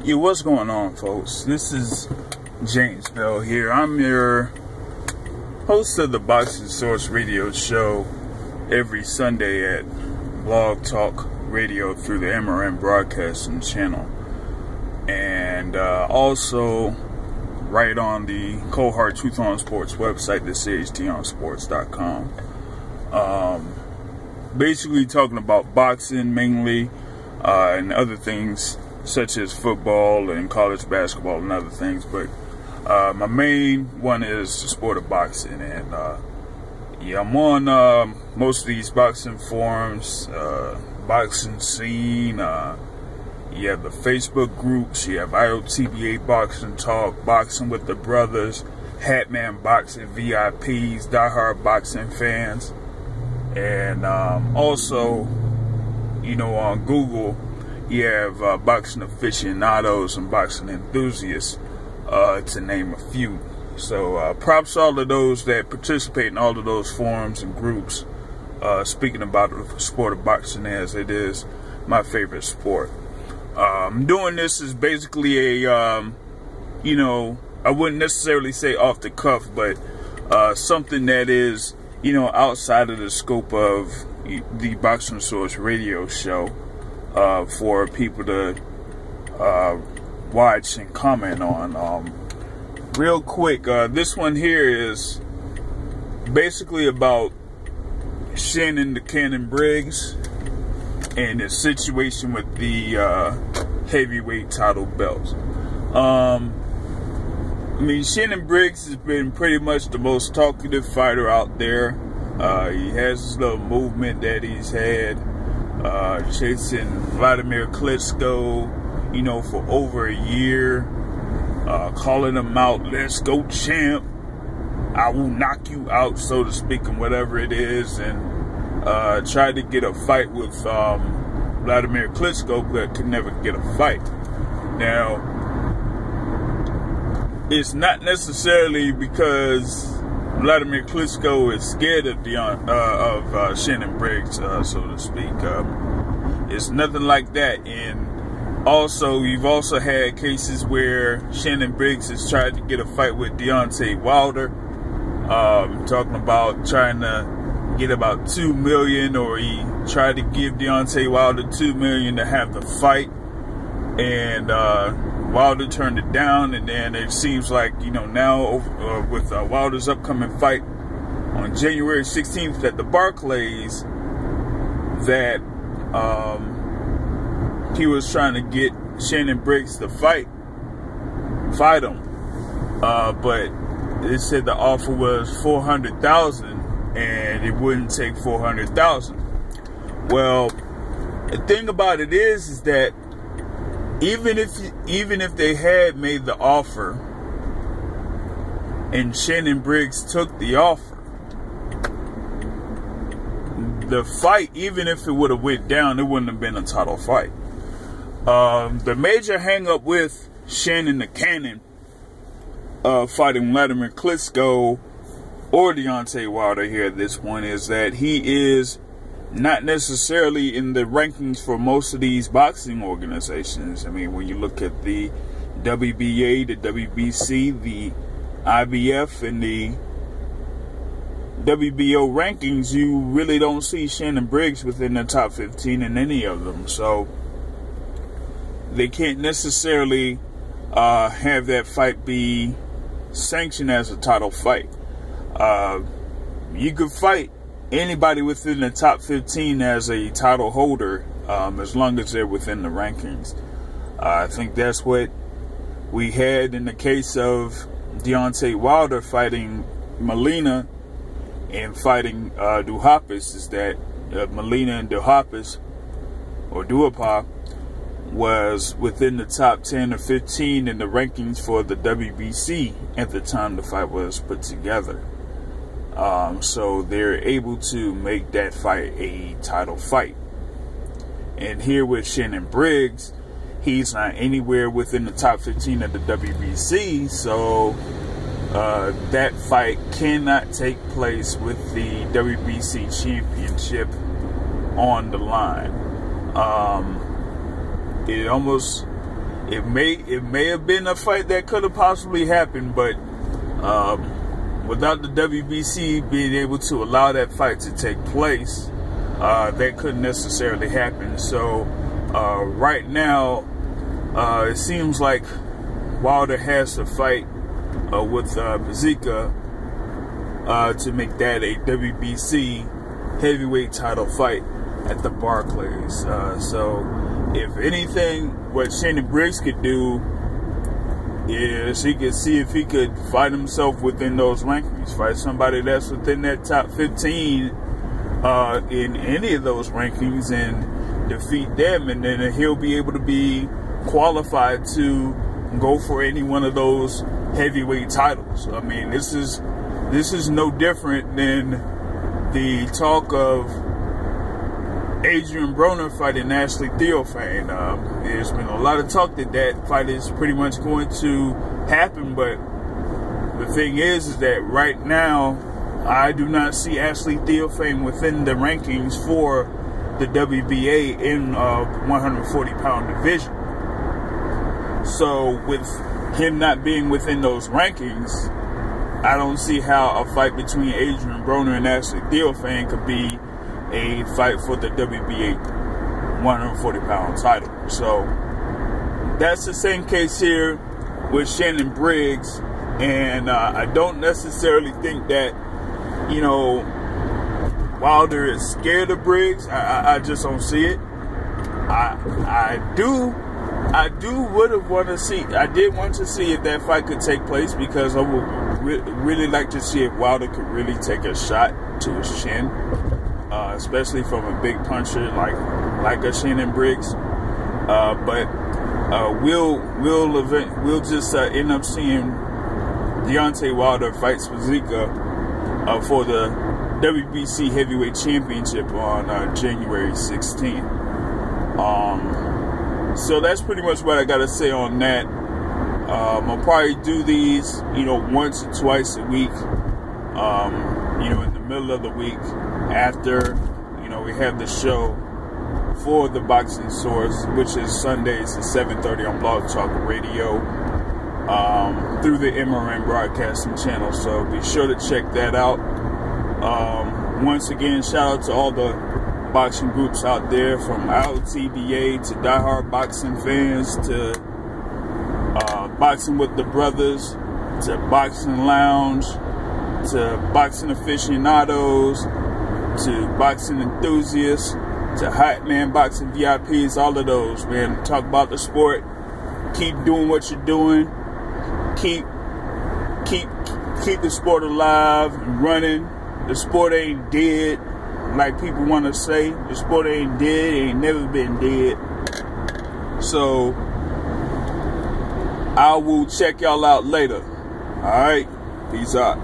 Yeah, what's going on, folks? This is James Bell here. I'm your host of the Boxing Source radio show every Sunday at Blog Talk Radio through the MRN Broadcasting channel. And also right on the Cold Hard Truth on Sports website, the CHDonsports.com. Basically talking about boxing mainly, and other things such as football and college basketball and other things, but my main one is the sport of boxing. And yeah, I'm on most of these boxing forums, boxing scene. You have the Facebook groups, you have IOTBA Boxing Talk, Boxing with the Brothers, Hatman Boxing VIPs, diehard boxing fans, and also, you know, on Google you have boxing aficionados and boxing enthusiasts, to name a few. So props to all of those that participate in all of those forums and groups, speaking about the sport of boxing, as it is my favorite sport. Doing this is basically a, you know, I wouldn't necessarily say off the cuff, but something that is, you know, outside of the scope of the Boxing Source radio show, for people to watch and comment on. Real quick, this one here is basically about Shannon the Cannon Briggs and his situation with the heavyweight title belts. I mean, Shannon Briggs has been pretty much the most talkative fighter out there. He has this little movement that he's had, chasing Vladimir Klitschko, you know, for over a year, calling him out, "Let's go, champ, I will knock you out," so to speak, and whatever it is, and tried to get a fight with Vladimir Klitschko, but could never get a fight. Now, it's not necessarily because Vladimir Klitschko is scared of Shannon Briggs, so to speak. It's nothing like that. And also, you've also had cases where Shannon Briggs has tried to get a fight with Deontay Wilder, talking about trying to get about $2 million, or he tried to give Deontay Wilder $2 million to have the fight, and Wilder turned it down. And then it seems like, you know, now with Wilder's upcoming fight on January 16th at the Barclays, that he was trying to get Shannon Briggs to fight him, but it said the offer was $400,000 and it wouldn't take $400,000. Well, the thing about it is that even if they had made the offer and Shannon Briggs took the offer, the fight, even if it would have went down, it wouldn't have been a title fight. The major hang-up with Shannon the Cannon fighting Vladimir Klitschko or Deontay Wilder here at this point is that he is not necessarily in the rankings for most of these boxing organizations. I mean, when you look at the WBA, the WBC, the IBF, and the WBO rankings, you really don't see Shannon Briggs within the top 15 in any of them. So they can't necessarily have that fight be sanctioned as a title fight. You could fight anybody within the top 15 as a title holder, as long as they're within the rankings. I think that's what we had in the case of Deontay Wilder fighting Molina and fighting Duhaupas, is that Molina and Duhaupas, or Duhaupas, was within the top 10 or 15 in the rankings for the WBC at the time the fight was put together. So they're able to make that fight a title fight. And here with Shannon Briggs, he's not anywhere within the top 15 of the WBC, so that fight cannot take place with the WBC championship on the line. It almost It may have been a fight that could have possibly happened, but without the WBC being able to allow that fight to take place, that couldn't necessarily happen. So right now, it seems like Wilder has to fight with Bazika to make that a WBC heavyweight title fight at the Barclays. So if anything, what Shannon Briggs could do is he could see if he could fight himself within those rankings, fight somebody that's within that top 15 in any of those rankings and defeat them, and then he'll be able to be qualified to go for any one of those heavyweight titles. I mean, this is no different than the talk of Adrian Broner fighting Ashley Theophane. There's been a lot of talk that fight is pretty much going to happen, but the thing is that right now I do not see Ashley Theophane within the rankings for the WBA in the 140-pound division. So with him not being within those rankings, I don't see how a fight between Adrian Broner and Ashley Theophane could be a fight for the WBA 140-pound title. So that's the same case here with Shannon Briggs, and I don't necessarily think that, you know, Wilder is scared of Briggs. I just don't see it. I did want to see if that fight could take place, because I would really like to see if Wilder could really take a shot to his chin, especially from a big puncher like a Shannon Briggs. But we'll just end up seeing Deontay Wilder fights Bazika for the WBC Heavyweight Championship on January 16th. So that's pretty much what I got to say on that. I'll probably do these, once or twice a week, in the middle of the week after, we have the show for the Boxing Source, which is Sundays at 7:30 on Blog Talk Radio, through the MRN Broadcasting Channel. So be sure to check that out. Once again, shout out to all the boxing groups out there, from LTBA to diehard boxing fans to Boxing with the Brothers to Boxing Lounge to boxing aficionados to boxing enthusiasts to Hot Man Boxing VIPs, all of those, man. Talk about the sport. Keep doing what you're doing. Keep the sport alive and running. The sport ain't dead, like people want to say. The sport ain't dead, it ain't never been dead. So I will check y'all out later. Alright, peace out.